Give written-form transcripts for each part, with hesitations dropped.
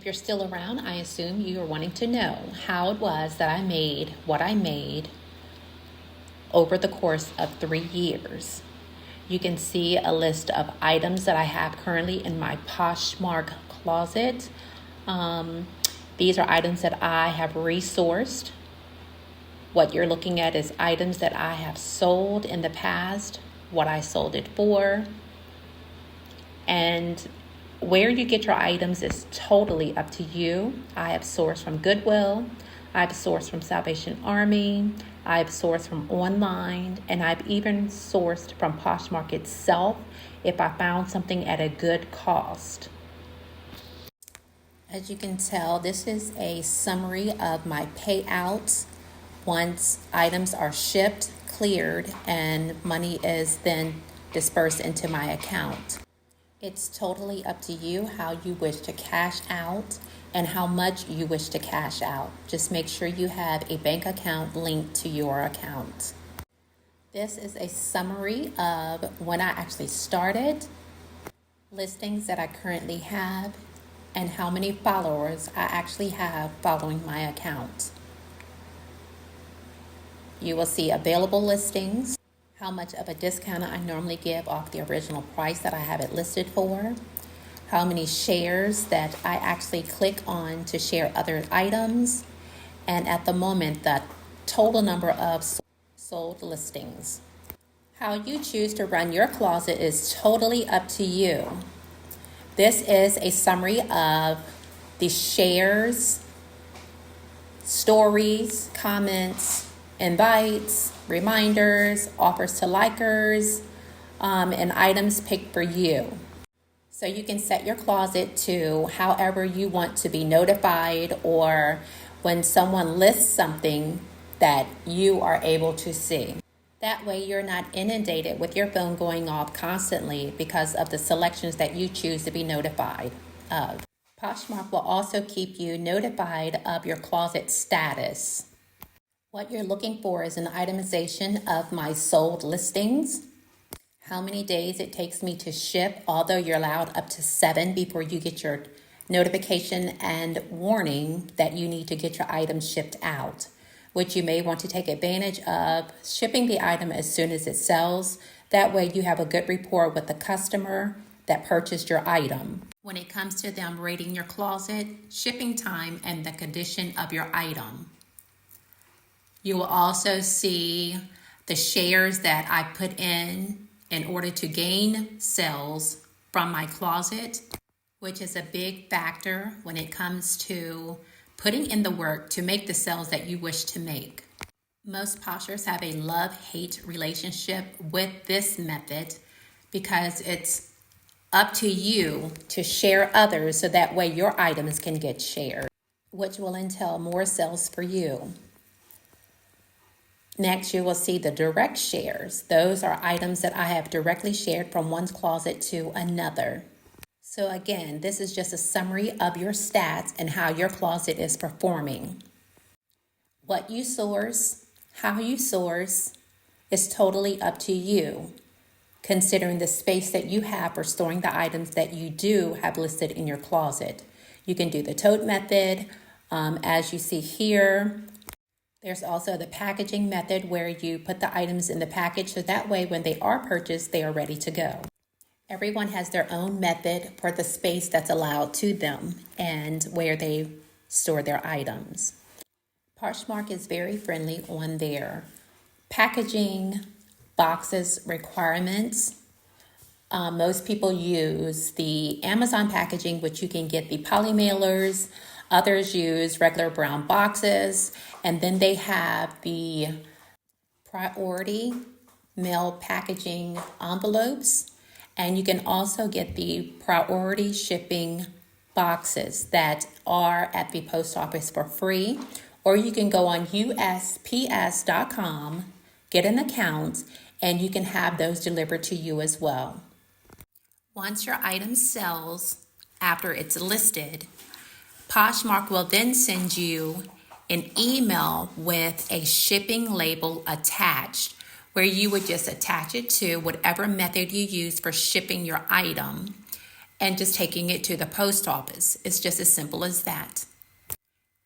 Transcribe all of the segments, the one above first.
If you're still around, I assume you are wanting to know how it was that I made what I made over the course of 3 years. You can see a list of items that I have currently in my Poshmark closet. These are items that I have resourced. What you're looking at is items that I have sold in the past, what I sold it for, and where you get your items is totally up to you. I have sourced from Goodwill, I've sourced from Salvation Army, I've sourced from online, and I've even sourced from Poshmark itself if I found something at a good cost. As you can tell, this is a summary of my payouts once items are shipped, cleared, and money is then dispersed into my account. It's totally up to you how you wish to cash out and how much you wish to cash out. Just make sure you have a bank account linked to your account. This is a summary of when I actually started, listings that I currently have, and how many followers I actually have following my account. You will see available listings, how much of a discount I normally give off the original price that I have it listed for, how many shares that I actually click on to share other items, and at the moment, the total number of sold listings. How you choose to run your closet is totally up to you. This is a summary of the shares, stories, comments, invites, reminders, offers to likers, and items picked for you. So you can set your closet to however you want to be notified, or when someone lists something that you are able to see. That way you're not inundated with your phone going off constantly because of the selections that you choose to be notified of. Poshmark will also keep you notified of your closet status. What you're looking for is an itemization of my sold listings, how many days it takes me to ship, although you're allowed up to 7 before you get your notification and warning that you need to get your items shipped out, which you may want to take advantage of shipping the item as soon as it sells. That way you have a good rapport with the customer that purchased your item. When it comes to them rating your closet, shipping time, and the condition of your item. You will also see the shares that I put in order to gain sales from my closet, which is a big factor when it comes to putting in the work to make the sales that you wish to make. Most poshers have a love-hate relationship with this method because it's up to you to share others so that way your items can get shared, which will entail more sales for you. Next, you will see the direct shares. Those are items that I have directly shared from one's closet to another. So again, this is just a summary of your stats and how your closet is performing. What you source, how you source is totally up to you, considering the space that you have for storing the items that you do have listed in your closet. You can do the tote method, as you see here. There's also the packaging method where you put the items in the package so that way when they are purchased, they are ready to go. Everyone has their own method for the space that's allowed to them and where they store their items. Poshmark is very friendly on their packaging, boxes requirements. Most people use the Amazon packaging, which you can get the poly mailers. Others use regular brown boxes, and then they have the priority mail packaging envelopes, and you can also get the priority shipping boxes that are at the post office for free, or you can go on USPS.com, get an account, and you can have those delivered to you as well. Once your item sells, after it's listed, Poshmark will then send you an email with a shipping label attached, where you would just attach it to whatever method you use for shipping your item. and just taking it to the post office. It's just as simple as that.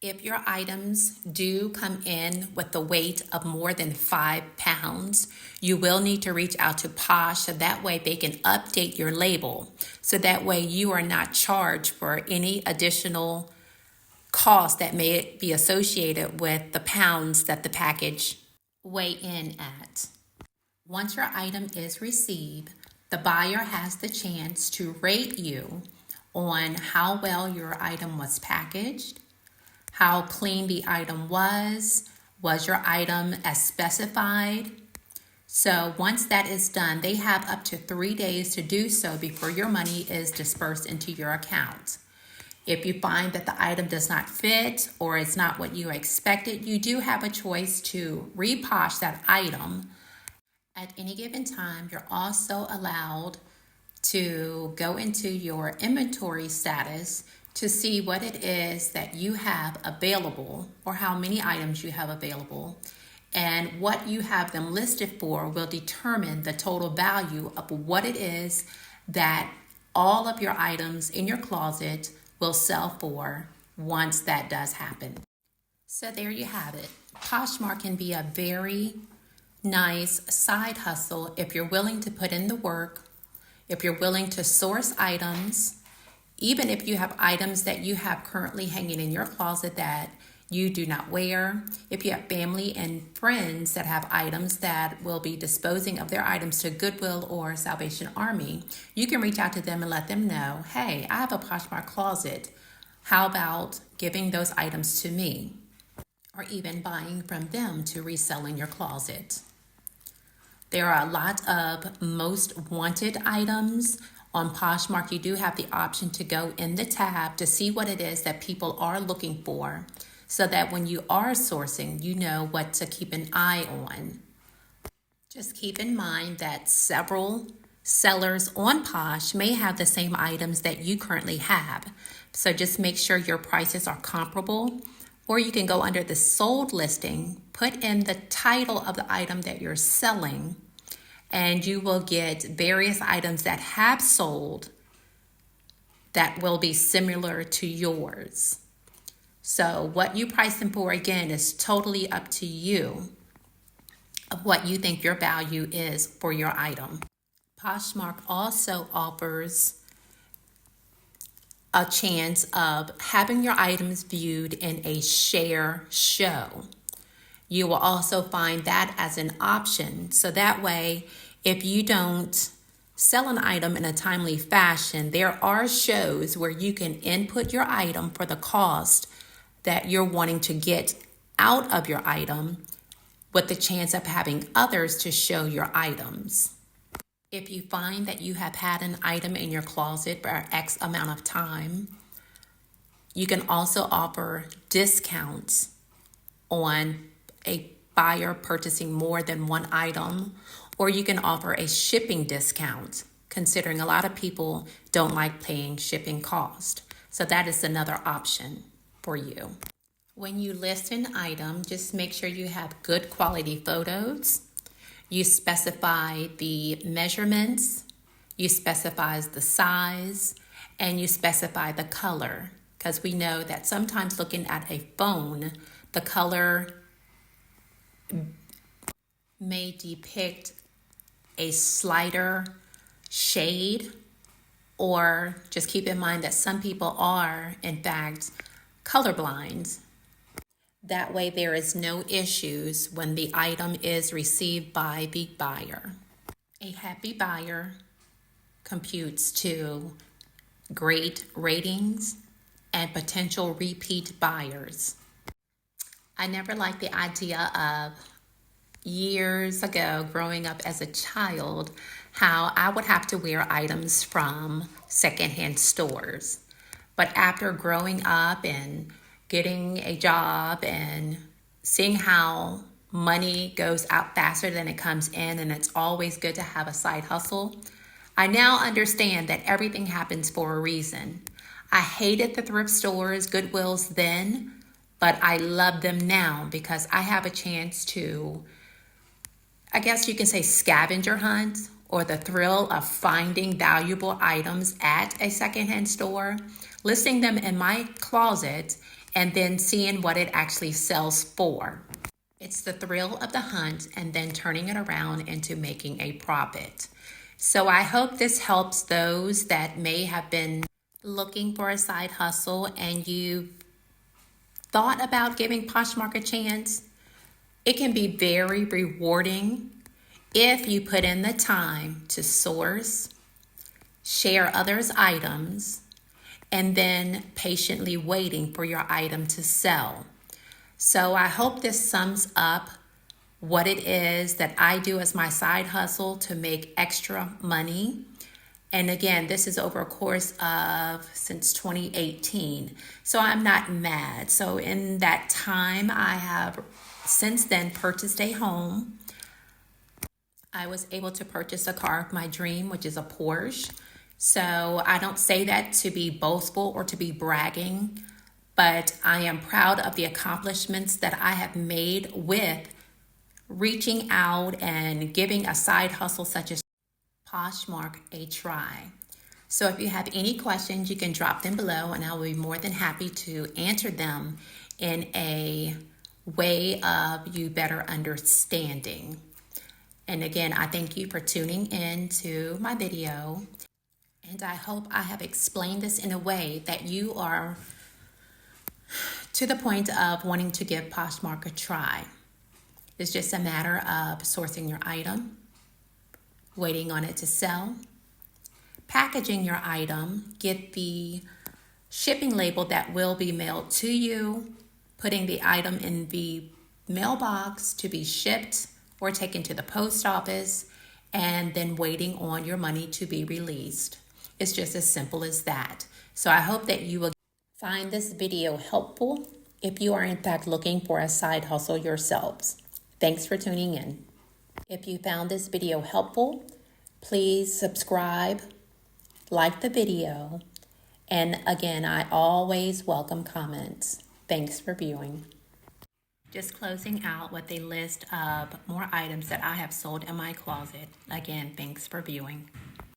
If your items do come in with the weight of more than 5 pounds, you will need to reach out to Posh so that way they can update your label. So that way you are not charged for any additional cost that may be associated with the pounds that the package weigh in at. Once your item is received, the buyer has the chance to rate you on how well your item was packaged, how clean the item was your item as specified. So once that is done, they have up to 3 days to do so before your money is dispersed into your account. If you find that the item does not fit or it's not what you expected, you do have a choice to reposh that item. At any given time, you're also allowed to go into your inventory status to see what it is that you have available or how many items you have available. And what you have them listed for will determine the total value of what it is that all of your items in your closet will sell for once that does happen. So there you have it. Poshmark can be a very nice side hustle if you're willing to put in the work, if you're willing to source items, even if you have items that you have currently hanging in your closet that you do not wear, if you have family and friends that have items that will be disposing of their items to Goodwill or Salvation Army, you can reach out to them and let them know, hey, I have a Poshmark closet. How about giving those items to me? Or even buying from them to resell in your closet. There are a lot of most wanted items on Poshmark. You do have the option to go in the tab to see what it is that people are looking for so that when you are sourcing, you know what to keep an eye on. Just keep in mind that several sellers on Posh may have the same items that you currently have. So just make sure your prices are comparable. Or you can go under the sold listing, put in the title of the item that you're selling, and you will get various items that have sold that will be similar to yours. So what you price them for, again, is totally up to you of what you think your value is for your item. Poshmark also offers a chance of having your items viewed in a share show. You will also find that as an option. So that way, if you don't sell an item in a timely fashion, there are shows where you can input your item for the cost that you're wanting to get out of your item with the chance of having others to show your items. If you find that you have had an item in your closet for X amount of time, you can also offer discounts on a buyer purchasing more than one item, or you can offer a shipping discount, considering a lot of people don't like paying shipping cost. So that is another option for you. When you list an item, just make sure you have good quality photos. You specify the measurements, you specify the size, and you specify the color. Because we know that sometimes looking at a phone, the color may depict a slighter shade, or just keep in mind that some people are, in fact, colorblind. That way there is no issues when the item is received by the buyer. A happy buyer computes to great ratings and potential repeat buyers. I never liked the idea of years ago growing up as a child how I would have to wear items from secondhand stores. But after growing up and getting a job and seeing how money goes out faster than it comes in, and it's always good to have a side hustle, I now understand that everything happens for a reason. I hated the thrift stores, Goodwills then, but I love them now because I have a chance to, I guess you can say, scavenger hunt or the thrill of finding valuable items at a secondhand store, listing them in my closet, and then seeing what it actually sells for. It's the thrill of the hunt and then turning it around into making a profit. So I hope this helps those that may have been looking for a side hustle and you thought about giving Poshmark a chance. It can be very rewarding if you put in the time to source, share others' items, and then patiently waiting for your item to sell. So I hope this sums up what it is that I do as my side hustle to make extra money. And again, this is over a course of since 2018. So I'm not mad. So in that time, I have since then purchased a home. I was able to purchase a car of my dream, which is a Porsche. So I don't say that to be boastful or to be bragging, but I am proud of the accomplishments that I have made with reaching out and giving a side hustle such as Poshmark a try. So if you have any questions, you can drop them below and I will be more than happy to answer them in a way of you better understanding. And again, I thank you for tuning in to my video. And I hope I have explained this in a way that you are to the point of wanting to give Poshmark a try. It's just a matter of sourcing your item, waiting on it to sell, packaging your item, get the shipping label that will be mailed to you, putting the item in the mailbox to be shipped or taken to the post office, and then waiting on your money to be released. It's just as simple as that. So I hope that you will find this video helpful if you are in fact looking for a side hustle yourselves. Thanks for tuning in. If you found this video helpful, please subscribe, like the video, and again, I always welcome comments. Thanks for viewing. Just closing out with a list of more items that I have sold in my closet. Again, thanks for viewing.